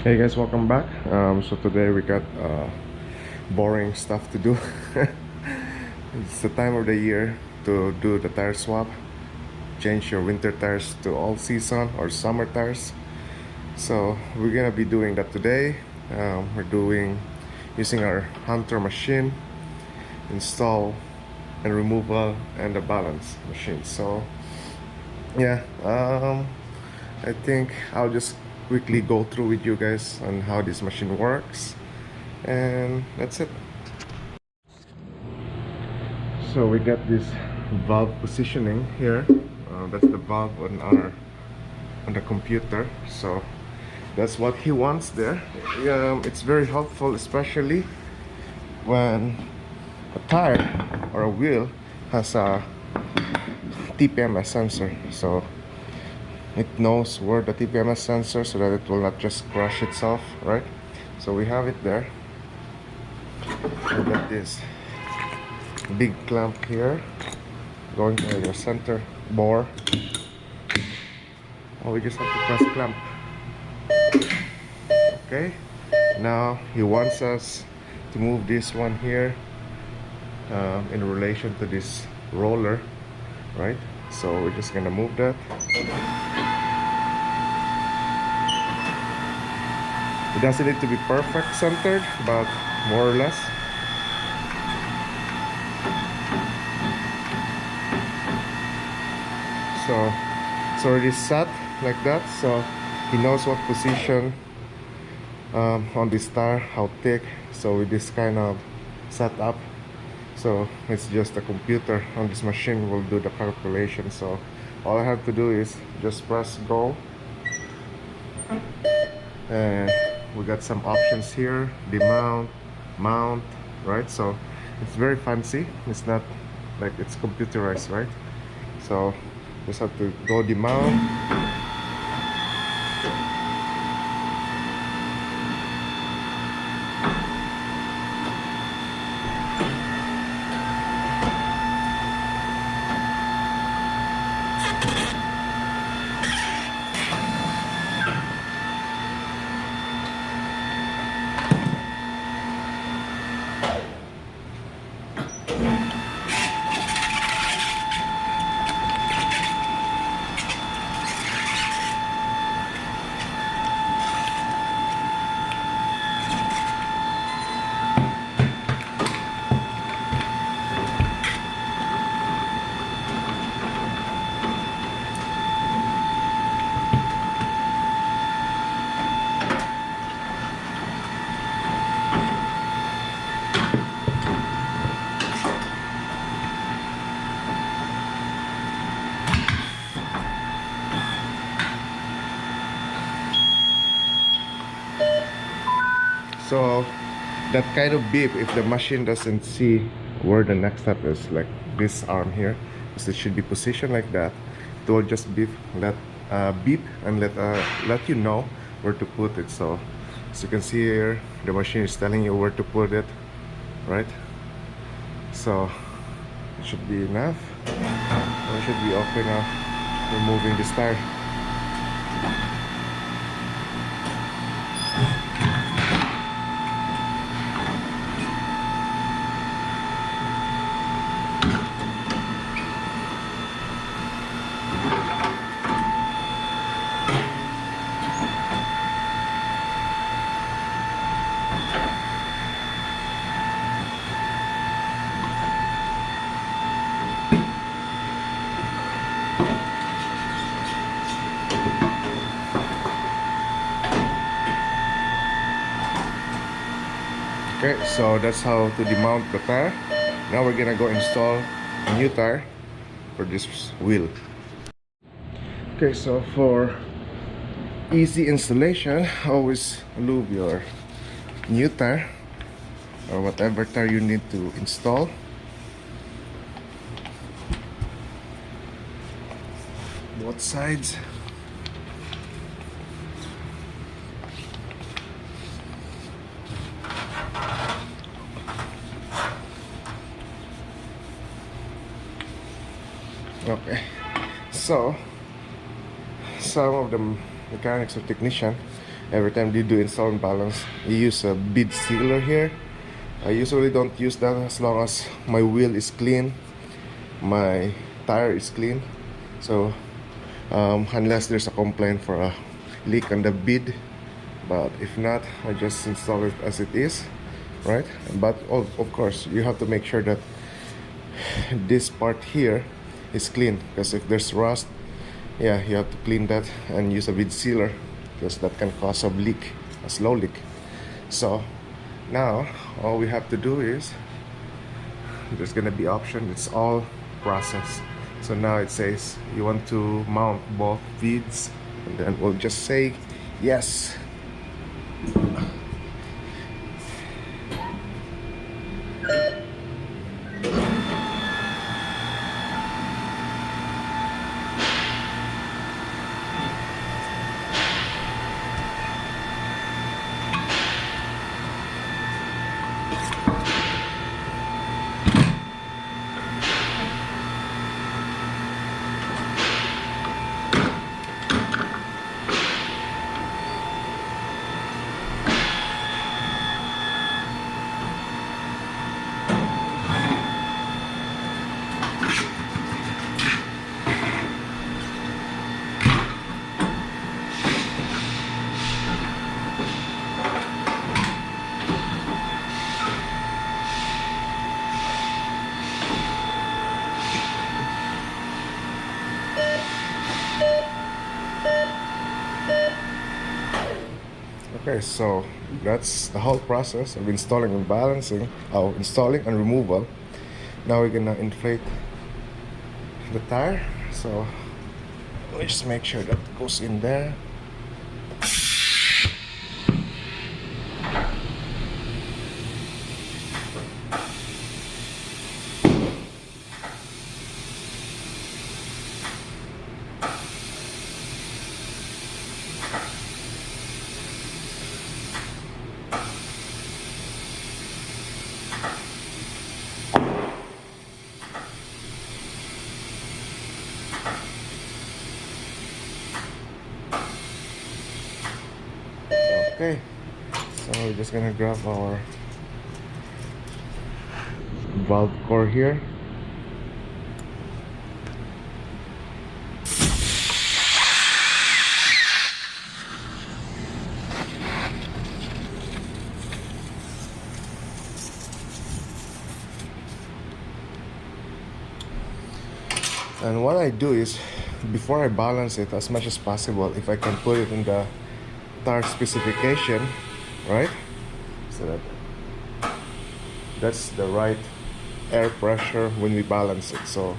Hey guys, welcome back. So today we got boring stuff to do. It's the time of the year to do the tire swap, change your winter tires to all season or summer tires. So we're gonna be doing that today. We're doing using our Hunter machine, install and removal and the balance machine. So yeah, I think I'll just quickly go through with you guys on how this machine works, and that's it. So we got this valve positioning here. That's the valve on the computer. So that's what he wants there. It's very helpful, especially when a tire or a wheel has a TPMS sensor. So it knows where the TPMS sensor, so that it will not just crush itself, right? So we have it there. We got this big clamp here going to your center bore. Oh, we just have to press clamp. Okay, now he wants us to move this one here in relation to this roller, right? So we're just gonna move that. It doesn't need to be perfect centered, but more or less. So it's already set like that, so he knows what position on this tire, how thick. So with this kind of setup, so it's just a computer on this machine will do the calculation. So all I have to do is just press go, and we got some options here: demount, mount, right? So it's very fancy. It's not like it's computerized, right? So just have to go demount. So that kind of beep, if the machine doesn't see where the next step is, like this arm here, because it should be positioned like that, it will just beep, beep and let you know where to put it. So as you can see here, the machine is telling you where to put it, right? So it should be enough. It should be okay now. Removing this tire. Okay, so that's how to demount the tire. Now we're gonna go install a new tire for this wheel. Okay, so for easy installation, always lube your new tire or whatever tire you need to install. Both sides. Okay, so some of the mechanics or technician every time you do install and balance, you use a bead sealer here. I usually don't use that as long as my wheel is clean, my tire is clean. So unless there's a complaint for a leak on the bead, but if not, I just install it as it is, right? But of course you have to make sure that this part here is clean, because if there's rust, yeah, you have to clean that and use a bead sealer, because that can cause a leak, a slow leak. So now all we have to do is, there's gonna be option, it's all process. So now it says you want to mount both beads, and then we'll just say yes. Okay, so that's the whole process of installing and balancing, installing and removal. Now we're gonna inflate the tire, so we just make sure that goes in there. Okay, so we're just gonna grab our valve core here. And what I do is, before I balance it as much as possible, if I can put it in the tire specification, right, so that that's the right air pressure when we balance it. So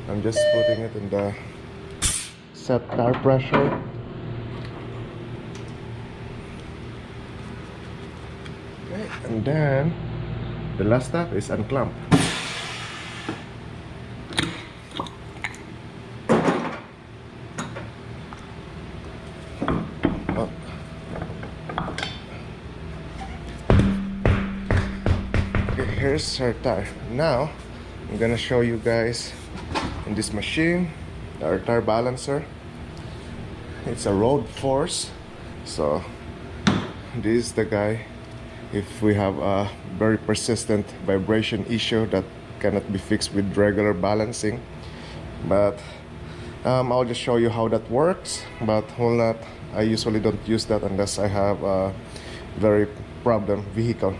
I'm just putting it in the set tire pressure. Okay, and then the last step is unclamp. Here's our tire. Now I'm gonna show you guys in this machine our tire balancer. It's a road force, so this is the guy if we have a very persistent vibration issue that cannot be fixed with regular balancing. But I'll just show you how that works, but I usually don't use that unless I have a very problem vehicle.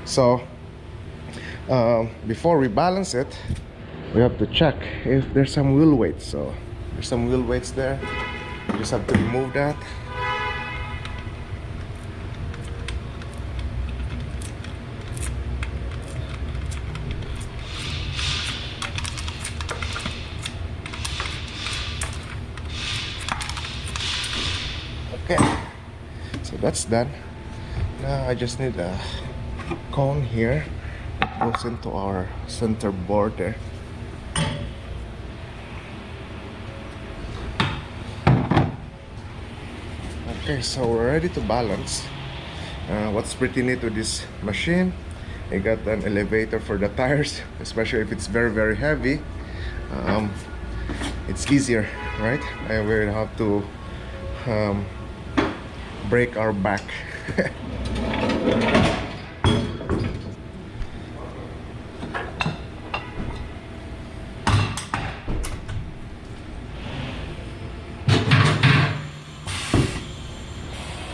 So before we balance it, we have to check if there's some wheel weights. So there's some wheel weights there. You just have to remove that. Okay, so that's done. Now I just need a cone here. Goes into our center board there. Okay, so we're ready to balance. What's pretty neat with this machine, I got an elevator for the tires, especially if it's very heavy. It's easier, right? I will have to break our back.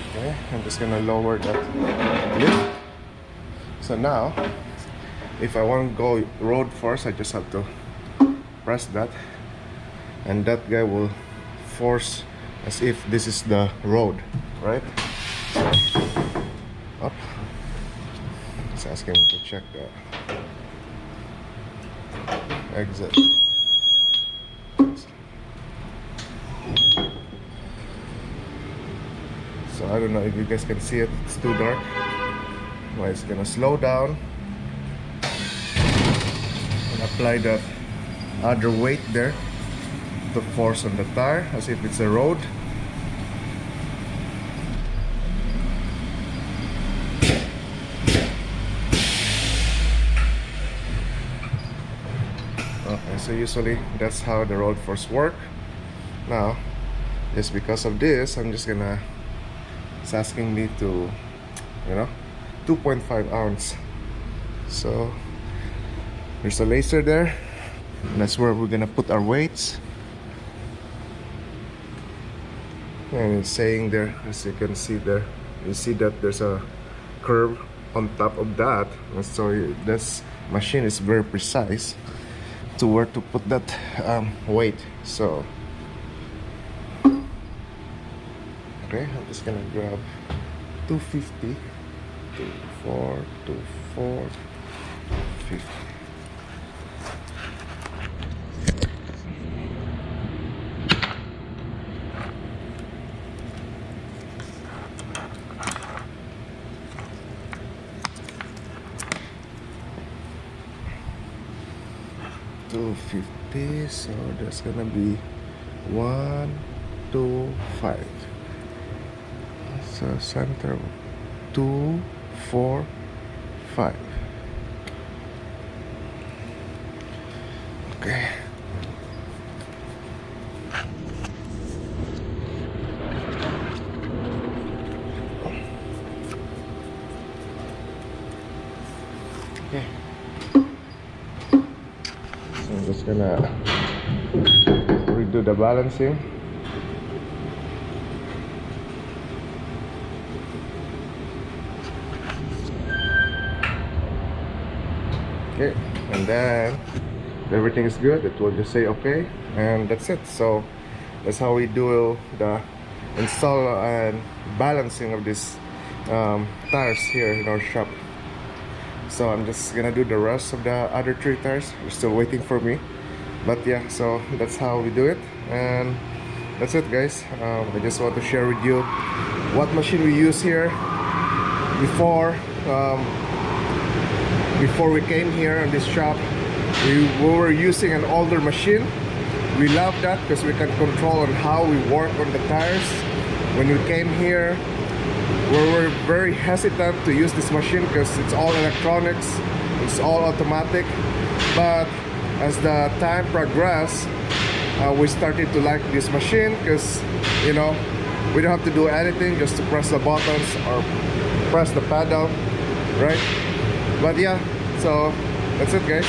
Okay, I'm just gonna lower that lift. So now, if I want to go road first, I just have to press that, and that guy will force as if this is the road, right? Up. It's asking me to check the exit. So I don't know if you guys can see it, it's too dark. Well, it's gonna slow down and apply the other weight there to force on the tire as if it's a road. Okay, so usually that's how the road force work. Now, just because of this, I'm just gonna, it's asking me to, 2.5 ounce. So there's a laser there, and that's where we're gonna put our weights. And it's saying there, as you can see there, you see that there's a curve on top of that, and so this machine is very precise to where to put that weight. So okay, I'm just gonna grab 250, 24, 24, 50. So there's gonna be 1, 2, 5. So center 2, 4, 5. Okay. Okay. So I'm just gonna redo the balancing. Okay, and then if everything is good, it will just say okay, and that's it. So that's how we do the install and balancing of these tires here in our shop. So I'm just gonna do the rest of the other 3 tires. You're still waiting for me, but yeah, so that's how we do it, and that's it, guys. I just want to share with you what machine we use here before we came here in this shop. We were using an older machine. We love that because we can control on how we work on the tires. When we came here, we were very hesitant to use this machine because it's all electronics, it's all automatic. But as the time progressed, we started to like this machine because, we don't have to do anything, just to press the buttons or press the pedal, right? But yeah, so that's it, guys.